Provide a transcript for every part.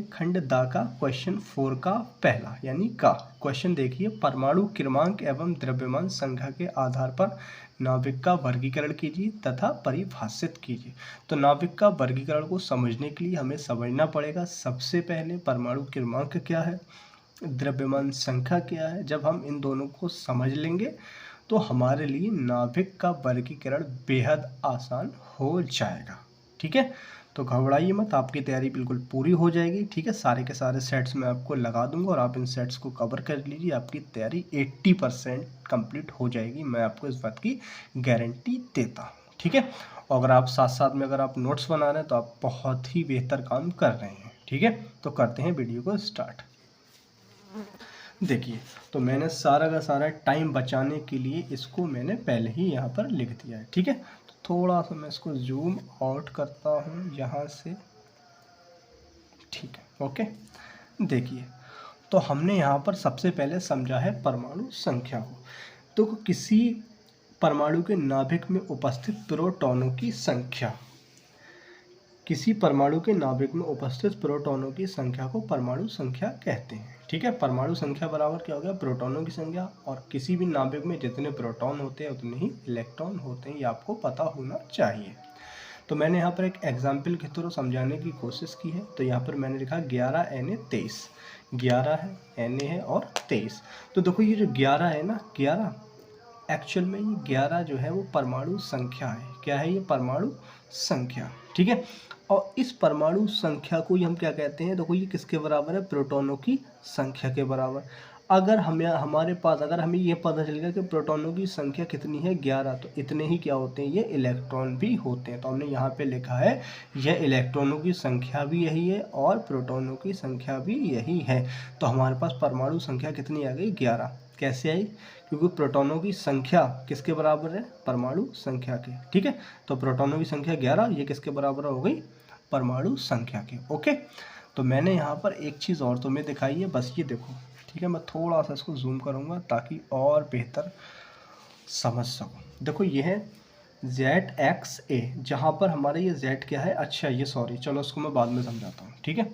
खंड दा का क्वेश्चन 4 का पहला यानी का क्वेश्चन देखिए। परमाणु क्रमांक एवं द्रव्यमान संख्या के आधार पर नाभिक का वर्गीकरण कीजिए तथा परिभाषित कीजिए। तो नाभिक का वर्गीकरण को समझने के लिए हमें समझना पड़ेगा सबसे पहले परमाणु क्रमांक क्या है, द्रव्यमान संख्या क्या है। जब हम इन दोनों को समझ लेंगे तो हमारे लिए नाभिक का वर्गीकरण बेहद आसान हो जाएगा। ठीक है, तो घबराइए मत, आपकी तैयारी बिल्कुल पूरी हो जाएगी। ठीक है, सारे के सारे सेट्स मैं आपको लगा दूंगा और आप इन सेट्स को कवर कर लीजिए। आपकी तैयारी 80% कंप्लीट हो जाएगी, मैं आपको इस बात की गारंटी देता हूँ। ठीक है, और अगर आप साथ साथ में अगर आप नोट्स बना रहे हैं तो आप बहुत ही बेहतर काम कर रहे हैं। ठीक है, तो करते हैं वीडियो को स्टार्ट। देखिए, तो मैंने सारा का सारा टाइम बचाने के लिए इसको मैंने पहले ही यहाँ पर लिख दिया है। ठीक है, तो थोड़ा सा मैं इसको जूम आउट करता हूँ यहाँ से। ठीक है, ओके। देखिए, तो हमने यहाँ पर सबसे पहले समझा है परमाणु संख्या को। तो किसी परमाणु के नाभिक में उपस्थित प्रोटॉनों की संख्या, किसी परमाणु के नाभिक में उपस्थित प्रोटॉनों की संख्या को परमाणु संख्या कहते हैं। ठीक है, परमाणु संख्या बराबर क्या हो गया, प्रोटॉनों की संख्या। और किसी भी नाभिक में जितने प्रोटॉन होते हैं उतने ही इलेक्ट्रॉन होते हैं, ये आपको पता होना चाहिए। तो मैंने यहाँ पर एक एग्जाम्पल के थ्रू समझाने की कोशिश की है। तो यहाँ पर मैंने लिखा 11 Na 23, 11 है, Na है और 23। तो देखो ये जो 11 है ना, 11 एक्चुअल में ये 11 जो है वो परमाणु संख्या है। क्या है ये, परमाणु संख्या। ठीक है, और इस परमाणु संख्या को ही हम क्या कहते हैं, देखो ये किसके बराबर है, प्रोटॉनों की संख्या के बराबर। अगर हमारे पास अगर हमें ये पता चल गया कि प्रोटॉनों की संख्या कितनी है, 11, तो इतने ही क्या होते हैं, ये इलेक्ट्रॉन भी होते हैं। तो हमने यहाँ पे लिखा है यह इलेक्ट्रॉनों की संख्या भी यही है और प्रोटॉनों की संख्या भी यही है। तो हमारे पास परमाणु संख्या कितनी आ गई, 11। कैसे आई, क्योंकि प्रोटॉनों की संख्या किसके बराबर है, परमाणु संख्या के। ठीक है, तो प्रोटॉनों की संख्या 11, ये किसके बराबर हो गई, परमाणु संख्या के। ओके, तो मैंने यहाँ पर एक चीज़ और तुम्हें दिखाई है, बस ये देखो। ठीक है, मैं थोड़ा सा इसको जूम करूँगा ताकि और बेहतर समझ सकूँ। देखो ये है ZXA, जहाँ पर हमारा ये Z क्या है, अच्छा ये सॉरी, चलो इसको मैं बाद में समझाता हूँ। ठीक है,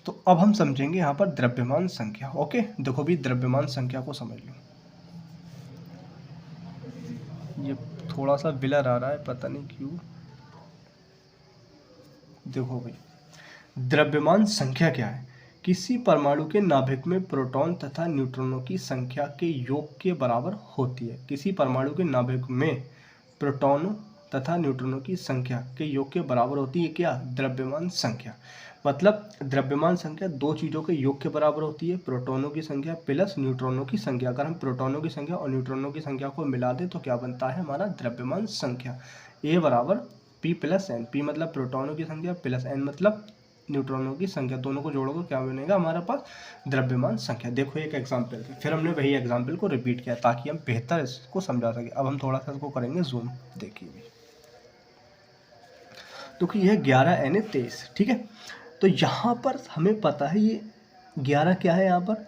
तो अब हम समझेंगे यहाँ पर द्रव्यमान संख्या। ओके, देखो भी द्रव्यमान संख्या को समझ लो। ये थोड़ा सा ब्लर आ रहा है, पता नहीं क्यों। देखो भाई, द्रव्यमान संख्या क्या है, किसी परमाणु के नाभिक में प्रोटॉन तथा न्यूट्रॉनों की संख्या के योग के बराबर होती है। किसी परमाणु के नाभिक में प्रोटॉनों तथा न्यूट्रॉनों की संख्या के योग के बराबर होती है क्या, द्रव्यमान संख्या। मतलब द्रव्यमान संख्या दो चीज़ों के योग के बराबर होती है, प्रोटॉनों की संख्या प्लस न्यूट्रॉनों की संख्या। अगर हम प्रोटॉनों की संख्या और न्यूट्रॉनों की संख्या को मिला दें तो क्या बनता है हमारा द्रव्यमान संख्या। A बराबर P प्लस N, P मतलब प्रोटॉनों की संख्या प्लस N मतलब न्यूट्रॉनों की संख्या, दोनों को जोड़ोगे क्या बनेगा हमारे पास, द्रव्यमान संख्या। देखो एक एग्जाम्पल थे, फिर हमने वही एग्जाम्पल को रिपीट किया ताकि हम बेहतर इसको समझा सके। अब हम थोड़ा सा इसको करेंगे जूम, देखिए तो कि यह 11 Na 23। ठीक है, तो यहाँ पर हमें पता है ये 11 क्या है, यहाँ पर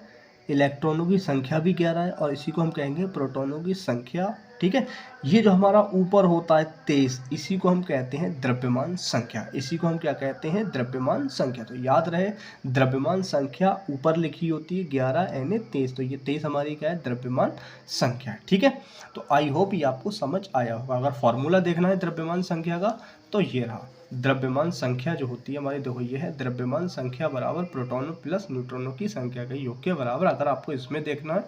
इलेक्ट्रॉनों की संख्या भी 11 है और इसी को हम कहेंगे प्रोटॉनों की संख्या। ठीक है, ये जो हमारा ऊपर होता है 23, इसी को हम कहते हैं द्रव्यमान संख्या। इसी को हम क्या कहते हैं, द्रव्यमान संख्या। तो याद रहे द्रव्यमान संख्या ऊपर लिखी होती है 11 Na 23, तो ये 23 हमारी क्या है, द्रव्यमान संख्या। ठीक है, तो आई होप ये आपको समझ आया होगा। अगर फॉर्मूला देखना है द्रव्यमान संख्या का तो ये रहा, द्रव्यमान संख्या जो होती है हमारी, देखो ये है द्रव्यमान संख्या बराबर प्रोटॉनों प्लस न्यूट्रॉनों की संख्या के योग के बराबर। अगर आपको इसमें देखना है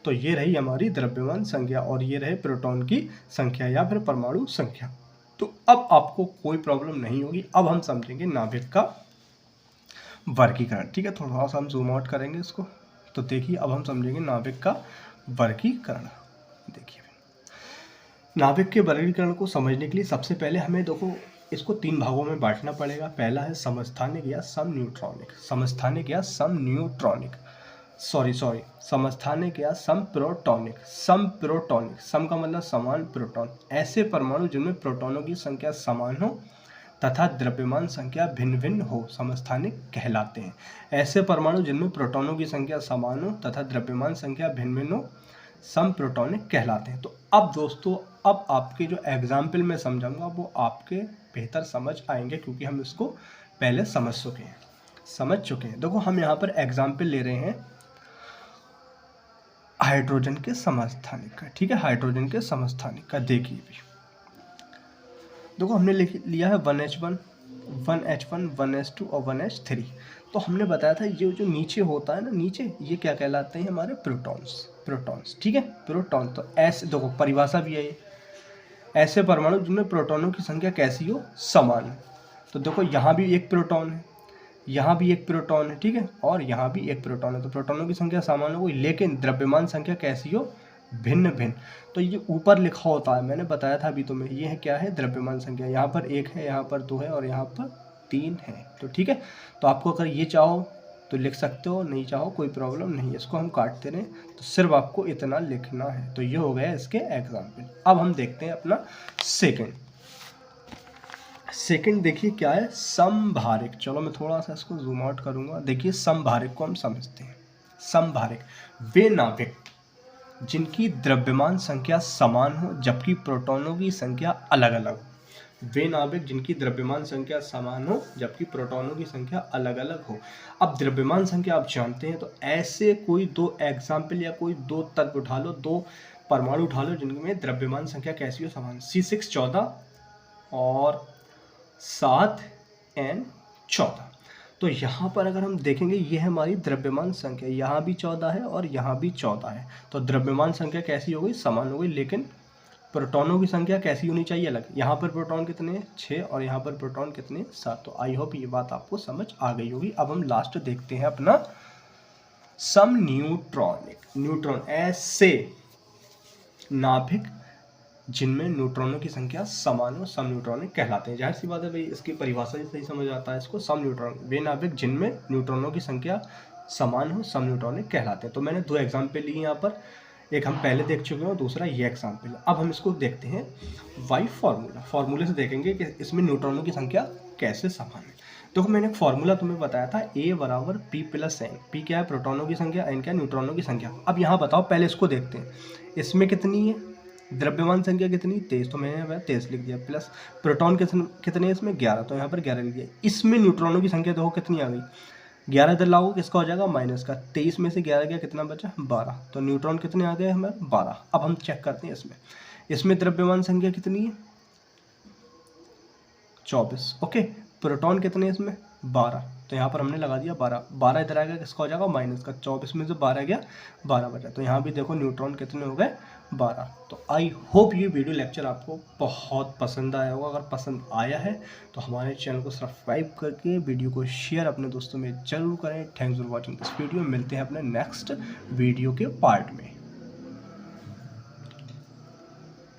तो ये रही हमारी द्रव्यमान संख्या और ये रहे प्रोटॉन की संख्या या फिर परमाणु संख्या। तो अब आपको कोई प्रॉब्लम नहीं होगी। अब हम समझेंगे नाभिक का वर्गीकरण। ठीक है, थोड़ा सा हम जूम आउट करेंगे इसको, तो देखिए अब हम समझेंगे नाभिक का वर्गीकरण। देखिए नाभिक के वर्गीकरण को समझने के लिए सबसे पहले हमें देखो इसको 3 भागों में बांटना पड़ेगा। पहला है समस्थानिक या समन्यूट्रॉनिक, समस्थानिक या समन्यूट्रॉनिक, समस्थानिक या समप्रोटॉनिक। समप्रोटॉनिक, सम का मतलब समान, प्रोटॉन ऐसे परमाणु जिनमें प्रोटॉनों की संख्या समान हो तथा द्रव्यमान संख्या भिन्न भिन्न हो, समस्थानिक कहलाते हैं। ऐसे परमाणु जिनमें प्रोटॉनों की संख्या समान हो तथा द्रव्यमान संख्या भिन्न भिन्न हो, समप्रोटॉनिक कहलाते हैं। तो अब दोस्तों, अब आपके जो एग्जाम्पल में समझाऊंगा वो आपके बेहतर समझ आएंगे क्योंकि हम इसको पहले समझ चुके हैं। समझ चुके हैं। देखो हम यहाँ पर एग्जाम्पल ले रहे हैं हाइड्रोजन के समस्थानिक का, ठीक है, हाइड्रोजन के समस्थानिक का। देखिए भी देखो हमने लिया है 1H1, 1H1, 1H2 और 1H3। तो हमने बताया था ये जो नीचे होता है ना, नीचे ये क्या कहलाते हैं हमारे प्रोटॉन्स, ठीक है, प्रोटॉन। तो ऐसे देखो परिभाषा भी है ये, ऐसे परमाणु जिनमें प्रोटॉनों की संख्या कैसी हो, समान। तो देखो यहाँ भी एक प्रोटॉन है, यहाँ भी एक प्रोटॉन है, ठीक है, और यहाँ भी एक प्रोटॉन है। तो प्रोटॉनों की संख्या समान हो गई, लेकिन द्रव्यमान संख्या कैसी हो, भिन्न भिन्न। तो ये ऊपर लिखा होता है, मैंने बताया था अभी तुम्हें, ये है क्या है, द्रव्यमान संख्या। यहाँ पर 1 है, यहाँ पर 2 है और यहाँ पर 3 है। तो ठीक है, तो आपको अगर ये चाहो तो लिख सकते हो, नहीं चाहो कोई प्रॉब्लम नहीं है, इसको हम काटते रहें। तो सिर्फ आपको इतना लिखना है। तो ये हो गया इसके एग्जाम्पल। अब हम देखते हैं अपना सेकंड देखिए क्या है, समभारिक। चलो मैं थोड़ा सा इसको जूम आउट करूंगा। देखिए समभारिक को हम समझते हैं। समभारिक वे नाभिक जिनकी द्रव्यमान संख्या समान हो जबकि प्रोटॉनों की संख्या अलग अलग हो। वे नाभिक जिनकी द्रव्यमान संख्या समान हो जबकि प्रोटॉनों की संख्या अलग अलग हो। अब द्रव्यमान संख्या आप जानते हैं, तो ऐसे कोई 2 एग्जाम्पल या कोई 2 तत्व उठा लो, 2 परमाणु उठा लो जिनमें द्रव्यमान संख्या कैसी हो, समान। C6 14 और 7N14। तो यहाँ पर अगर हम देखेंगे, ये है हमारी द्रव्यमान संख्या, यहाँ भी 14 है और यहाँ भी 14 है। तो द्रव्यमान संख्या कैसी हो गई, समान हो गई, लेकिन प्रोटॉनों की संख्या कैसी होनी चाहिए, अलग। यहाँ पर प्रोटॉन कितने हैं, 6, और यहाँ पर प्रोटॉन कितने, 7। तो आई होप ये बात आपको समझ आ गई होगी। अब हम लास्ट देखते हैं अपना सम न्यूट्रॉन, ऐसे नाभिक जिनमें न्यूट्रॉनों की संख्या समान हो, सम न्यूट्रॉनिक कहलाते हैं। जाहिर सी बात है भाई, इसकी परिभाषा ही सही समझ आता है इसको। सम न्यूट्रॉन वे नाभिक जिनमें न्यूट्रॉनों की संख्या समान हो, सम न्यूट्रॉनिक कहलाते हैं। तो मैंने 2 एग्जाम्पल लिए यहाँ पर, एक हम पहले देख चुके हैं, दूसरा ये एग्जाम्पल। अब हम इसको देखते हैं वाई फार्मूले से देखेंगे कि इसमें न्यूट्रॉनों की संख्या कैसे समान है। देखो मैंने एक फार्मूला तुम्हें बताया था, A बराबर P प्लस N। P क्या है, प्रोटॉनों की संख्या, N क्या है, न्यूट्रॉनों की संख्या। अब यहाँ बताओ, पहले इसको देखते हैं, इसमें कितनी है द्रव्यमान संख्या, कितनी, 23। तो मैंने यहाँ 23 लिख दिया, प्लस प्रोटॉन कितने हैं इसमें, 11। तो यहाँ पर 11 लिख दिया। इसमें न्यूट्रॉनों की संख्या देखो कितनी आ गई, 11 इधर लाओ, किसका हो जाएगा, माइनस का। 23 में से 11 गया, कितना बचा, 12। तो न्यूट्रॉन कितने आ गए हमारे, 12। अब हम चेक करते हैं इसमें द्रव्यमान संख्या कितनी है, 24। ओके, प्रोटॉन कितने हैं इसमें, 12। तो यहाँ पर हमने लगा दिया 12 इधर आ गया, किसका हो जाएगा, माइनस का। 24 में से 12 गया, 12 बचा। तो यहाँ भी देखो न्यूट्रॉन कितने हो गए, 12। तो आई होप ये वीडियो लेक्चर आपको बहुत पसंद आया होगा। अगर पसंद आया है तो हमारे चैनल को सब्सक्राइब करके वीडियो को शेयर अपने दोस्तों में जरूर करें। Thanks for watching this video. मिलते हैं अपने नेक्स्ट वीडियो के पार्ट में।